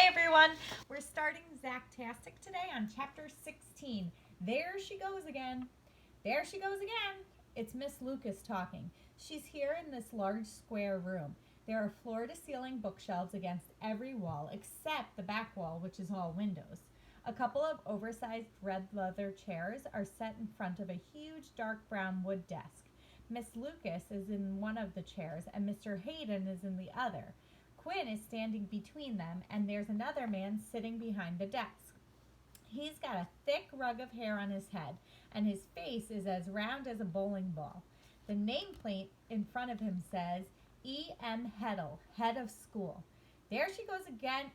everyone. We're starting Zacktastic today on chapter 16. There she goes again. There she goes again. It's Miss Lucas talking. She's here in this large square room. There are floor to ceiling bookshelves against every wall except the back wall, which is all windows. A couple of oversized red leather chairs are set in front of a huge dark brown wood desk. Miss Lucas is in one of the chairs and Mr. Hayden is in the other. Quinn is standing between them, and there's another man sitting behind the desk. He's got a thick rug of hair on his head, and his face is as round as a bowling ball. The nameplate in front of him says, E.M. Heddle, head of school. There she goes again.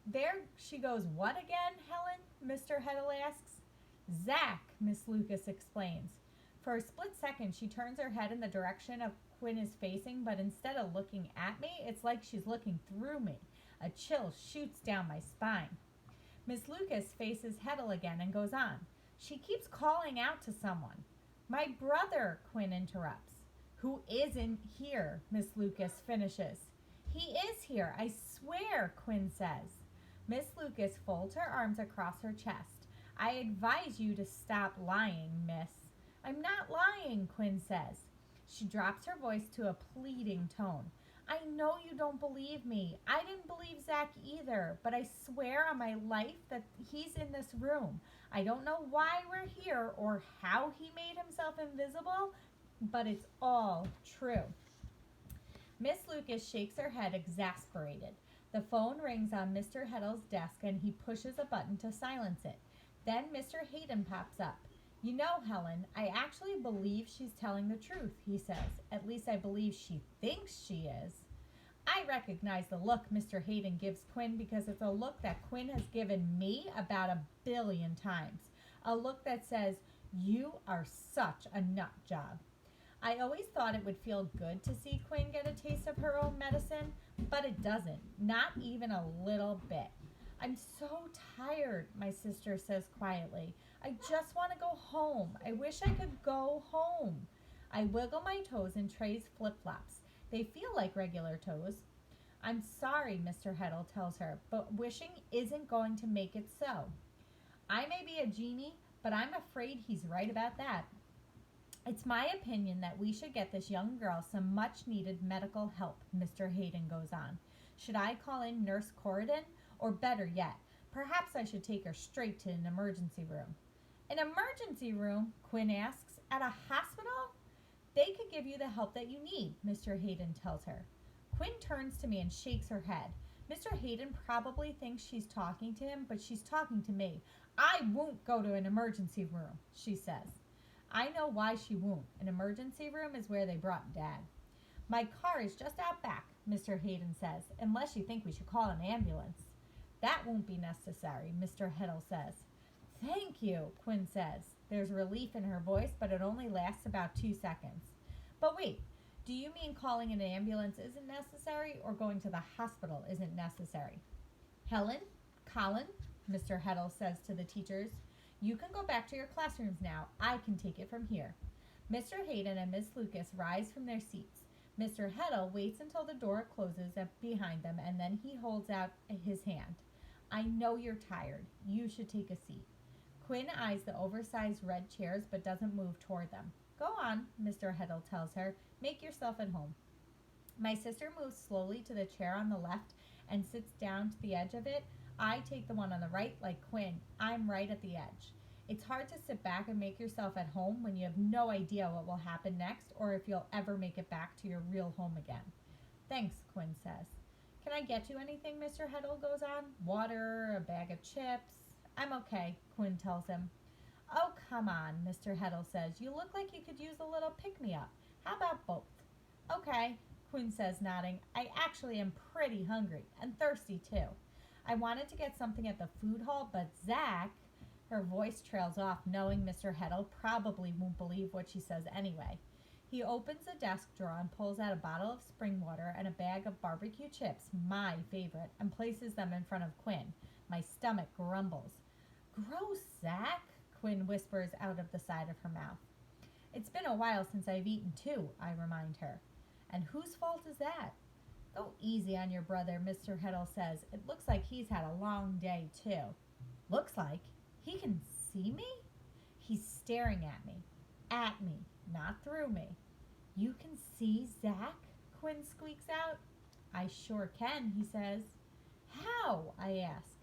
There she goes what again, Helen? Mr. Heddle asks. Zack, Miss Lucas explains. For a split second, she turns her head in the direction of Quinn is facing, but instead of looking at me, it's like she's looking through me. A chill shoots down my spine. Miss Lucas faces Heddle again and goes on. She keeps calling out to someone. My brother, Quinn interrupts. Who isn't here, Miss Lucas finishes. He is here, I swear, Quinn says. Miss Lucas folds her arms across her chest. I advise you to stop lying, miss. I'm not lying, Quinn says. She drops her voice to a pleading tone. I know you don't believe me. I didn't believe Zack either, but I swear on my life that he's in this room. I don't know why we're here or how he made himself invisible, but it's all true. Miss Lucas shakes her head, exasperated. The phone rings on Mr. Heddle's desk and he pushes a button to silence it. Then Mr. Hayden pops up. You know, Helen, I actually believe she's telling the truth, he says. At least I believe she thinks she is. I recognize the look Mr. Hayden gives Quinn because it's a look that Quinn has given me about 1 billion times. A look that says, you are such a nut job. I always thought it would feel good to see Quinn get a taste of her own medicine, but it doesn't, not even a little bit. I'm so tired, my sister says quietly. I just want to go home. I wish I could go home. I wiggle my toes in Trey's flip-flops. They feel like regular toes. I'm sorry, Mr. Heddle tells her, but wishing isn't going to make it so. I may be a genie, but I'm afraid he's right about that. It's my opinion that we should get this young girl some much-needed medical help, Mr. Hayden goes on. Should I call in Nurse Corridon? Or better yet, perhaps I should take her straight to an emergency room. An emergency room? Quinn asks. At a hospital? They could give you the help that you need, Mr. Hayden tells her. Quinn turns to me and shakes her head. Mr. Hayden probably thinks she's talking to him, but she's talking to me. I won't go to an emergency room, she says. I know why she won't. An emergency room is where they brought Dad. My car is just out back, Mr. Hayden says, unless you think we should call an ambulance. That won't be necessary, Mr. Heddle says. Thank you, Quinn says. There's relief in her voice, but it only lasts about 2 seconds. But wait, do you mean calling an ambulance isn't necessary or going to the hospital isn't necessary? Helen, Colin, Mr. Heddle says to the teachers, you can go back to your classrooms now. I can take it from here. Mr. Hayden and Miss Lucas rise from their seats. Mr. Heddle waits until the door closes behind them and then he holds out his hand. I know you're tired. You should take a seat. Quinn eyes the oversized red chairs but doesn't move toward them. Go on, Mr. Heddle tells her. Make yourself at home. My sister moves slowly to the chair on the left and sits down to the edge of it. I take the one on the right like Quinn. I'm right at the edge. It's hard to sit back and make yourself at home when you have no idea what will happen next or if you'll ever make it back to your real home again. Thanks, Quinn says. Can I get you anything, Mr. Heddle goes on? Water, a bag of chips? I'm okay, Quinn tells him. Oh, come on, Mr. Heddle says. You look like you could use a little pick-me-up. How about both? Okay, Quinn says, nodding. I actually am pretty hungry and thirsty, too. I wanted to get something at the food hall, but Zack... Her voice trails off, knowing Mr. Heddle probably won't believe what she says anyway. He opens a desk drawer and pulls out a bottle of spring water and a bag of barbecue chips, my favorite, and places them in front of Quinn. My stomach grumbles. Gross, Zack, Quinn whispers out of the side of her mouth. It's been a while since I've eaten too, I remind her. And whose fault is that? Go easy on your brother, Mr. Heddle says. It looks like he's had a long day, too. Looks like? He can see me? He's staring at me. At me, not through me. You can see Zack? Quinn squeaks out. I sure can, he says. How? I ask.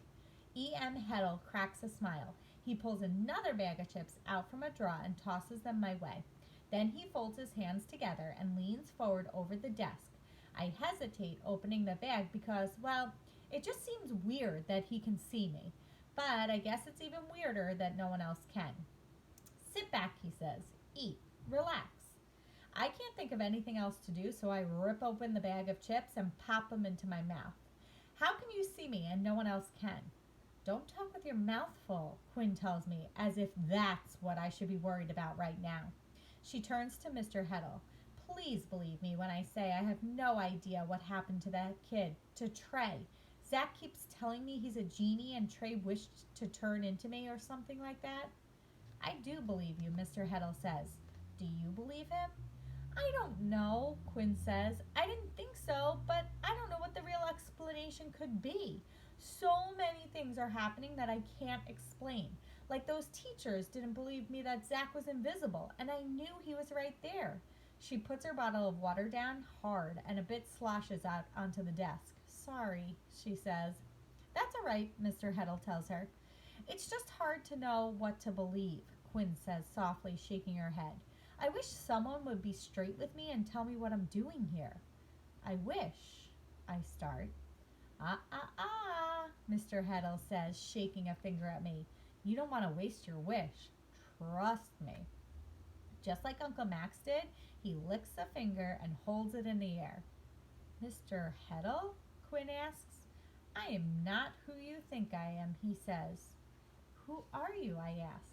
E.M. Heddle cracks a smile. He pulls another bag of chips out from a drawer and tosses them my way. Then he folds his hands together and leans forward over the desk. I hesitate opening the bag because, well, it just seems weird that he can see me. But I guess it's even weirder that no one else can. Sit back, he says. Eat. Relax. I can't think of anything else to do, so I rip open the bag of chips and pop them into my mouth. How can you see me and no one else can? Don't talk with your mouth full, Quinn tells me, as if that's what I should be worried about right now. She turns to Mr. Heddle. Please believe me when I say I have no idea what happened to that kid, to Trey. Zack keeps telling me he's a genie and Trey wished to turn into me or something like that. I do believe you, Mr. Heddle says. Do you believe him? I don't know, Quinn says. I didn't think so, but I don't know what the real explanation could be. So many things are happening that I can't explain. Like those teachers didn't believe me that Zack was invisible, and I knew he was right there. She puts her bottle of water down hard, and a bit sloshes out onto the desk. Sorry, she says. That's all right, Mr. Heddle tells her. It's just hard to know what to believe, Quinn says softly, shaking her head. I wish someone would be straight with me and tell me what I'm doing here. I wish, I start. Mr. Heddle says, shaking a finger at me. You don't want to waste your wish. Trust me. Just like Uncle Max did, he licks a finger and holds it in the air. Mr. Heddle? Quinn asks. I am not who you think I am, he says. Who are you? I ask.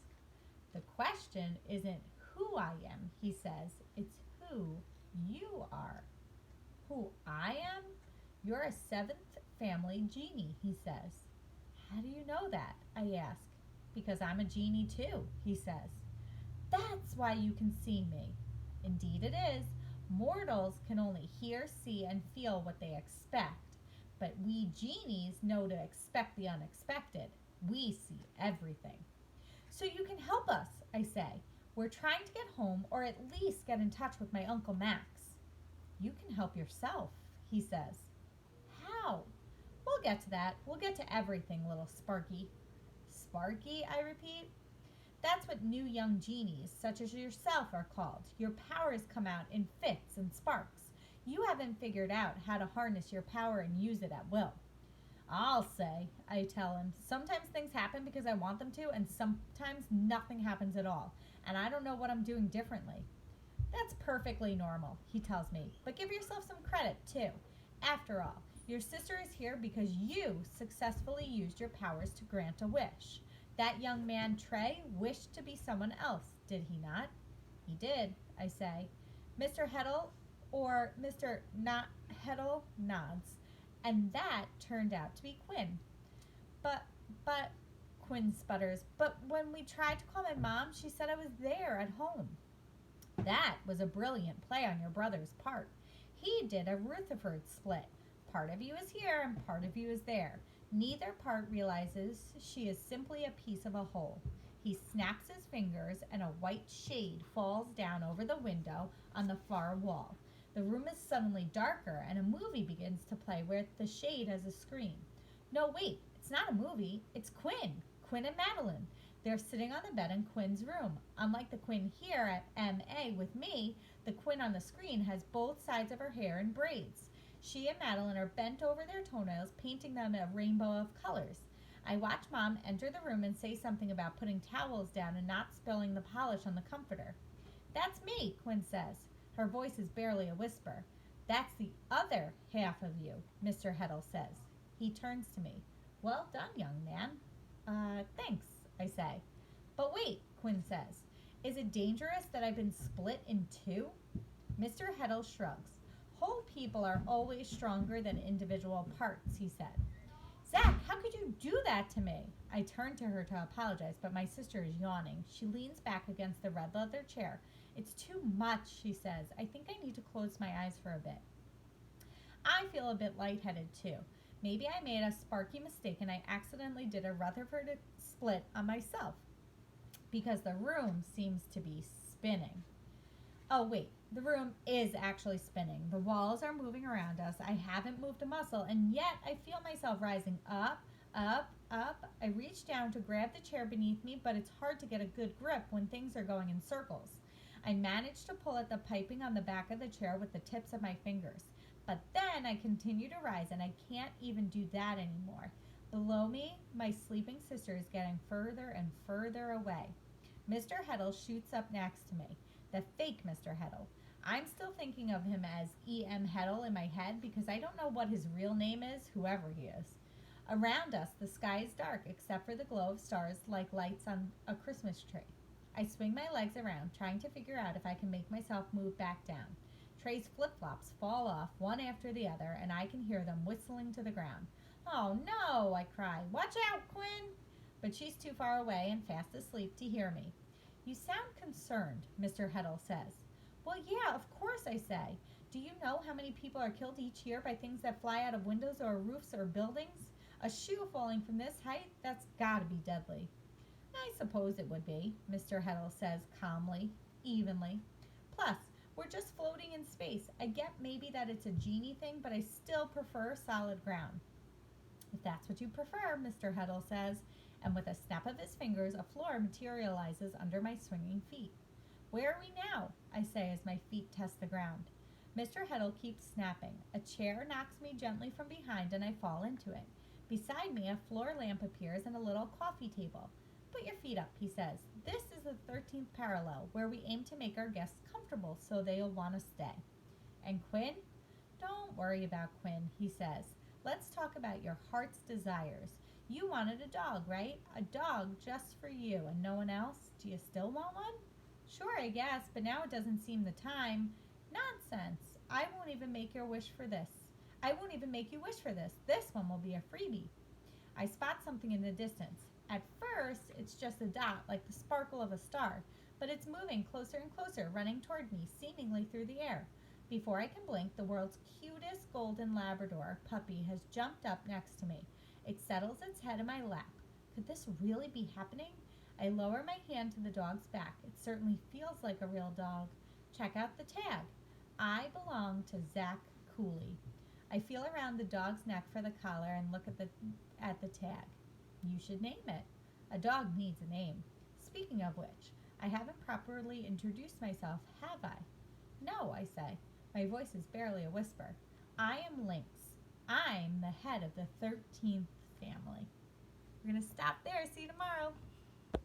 The question isn't who I am, he says. It's who you are. Who I am? You're a seventh family genie, he says. How do you know that? I ask. Because I'm a genie too, he says. That's why you can see me. Indeed it is. Mortals can only hear, see, and feel what they expect. But we genies know to expect the unexpected. We see everything. So you can help us, I say. We're trying to get home or at least get in touch with my Uncle Max. You can help yourself, he says. How? We'll get to that. We'll get to everything, little Sparky. Sparky, I repeat. That's what new young genies, such as yourself, are called. Your powers come out in fits and sparks. You haven't figured out how to harness your power and use it at will. I'll say, I tell him, sometimes things happen because I want them to, and sometimes nothing happens at all, and I don't know what I'm doing differently. That's perfectly normal, he tells me, but give yourself some credit, too. After all, your sister is here because you successfully used your powers to grant a wish. That young man, Trey, wished to be someone else, did he not? He did, I say. Mr. Heddle, or Mr. Not Heddle, nods. And that turned out to be Quinn. But, Quinn sputters, but when we tried to call my mom, she said I was there at home. That was a brilliant play on your brother's part. He did a Rutherford split. Part of you is here and part of you is there. Neither part realizes she is simply a piece of a whole. He snaps his fingers and a white shade falls down over the window on the far wall. The room is suddenly darker and a movie begins to play where the shade has a screen. No, wait, it's not a movie, it's Quinn and Madeline. They're sitting on the bed in Quinn's room. Unlike the Quinn here at MA with me, the Quinn on the screen has both sides of her hair in braids. She and Madeline are bent over their toenails, painting them a rainbow of colors. I watch Mom enter the room and say something about putting towels down and not spilling the polish on the comforter. That's me, Quinn says. Her voice is barely a whisper. That's the other half of you, Mr. Heddle says. He turns to me. Well done, young man. Thanks, I say. But wait, Quinn says. Is it dangerous that I've been split in two? Mr. Heddle shrugs. Whole people are always stronger than individual parts, he said. Zack, how could you do that to me? I turn to her to apologize, but my sister is yawning. She leans back against the red leather chair. It's too much, she says. I think I need to close my eyes for a bit. I feel a bit lightheaded too. Maybe I made a sparky mistake and I accidentally did a Rutherford split on myself because the room seems to be spinning. Oh, wait, the room is actually spinning. The walls are moving around us. I haven't moved a muscle, and yet I feel myself rising up, up, up. I reach down to grab the chair beneath me, but it's hard to get a good grip when things are going in circles. I manage to pull at the piping on the back of the chair with the tips of my fingers. But then I continue to rise, and I can't even do that anymore. Below me, my sleeping sister is getting further and further away. Mr. Heddle shoots up next to me. The fake Mr. Heddle. I'm still thinking of him as E.M. Heddle in my head because I don't know what his real name is, whoever he is. Around us, the sky is dark except for the glow of stars like lights on a Christmas tree. I swing my legs around, trying to figure out if I can make myself move back down. Trey's flip-flops fall off one after the other, and I can hear them whistling to the ground. "Oh, no," I cry. "Watch out, Quinn!" But she's too far away and fast asleep to hear me. "You sound concerned," Mr. Heddle says. "Well, yeah, of course," I say. "Do you know how many people are killed each year by things that fly out of windows or roofs or buildings? A shoe falling from this height, that's gotta be deadly." "I suppose it would be," Mr. Heddle says calmly, evenly. "Plus, we're just floating in space. I get maybe that it's a genie thing, but I still prefer solid ground." "If that's what you prefer," Mr. Heddle says, and with a snap of his fingers, a floor materializes under my swinging feet. "Where are we now?" I say as my feet test the ground. Mr. Heddle keeps snapping. A chair knocks me gently from behind and I fall into it. Beside me, a floor lamp appears and a little coffee table. "Put your feet up," he says. "This is the 13th parallel, where we aim to make our guests comfortable so they'll want to stay." "And Quinn?" "Don't worry about Quinn," he says. "Let's talk about your heart's desires. You wanted a dog, right? A dog just for you and no one else? Do you still want one?" "Sure, I guess, but now it doesn't seem the time." "Nonsense. I won't even make you wish for this. This one will be a freebie." I spot something in the distance. At first, it's just a dot, like the sparkle of a star, but it's moving closer and closer, running toward me, seemingly through the air. Before I can blink, the world's cutest golden Labrador puppy has jumped up next to me. It settles its head in my lap. Could this really be happening? I lower my hand to the dog's back. It certainly feels like a real dog. Check out the tag. "I belong to Zach Cooley." I feel around the dog's neck for the collar and look at the tag. You should name it. A dog needs a name. Speaking of which, I haven't properly introduced myself, have I? "No," I say. My voice is barely a whisper. "I am Lynx. I'm the head of the 13th family." We're going to stop there. See you tomorrow.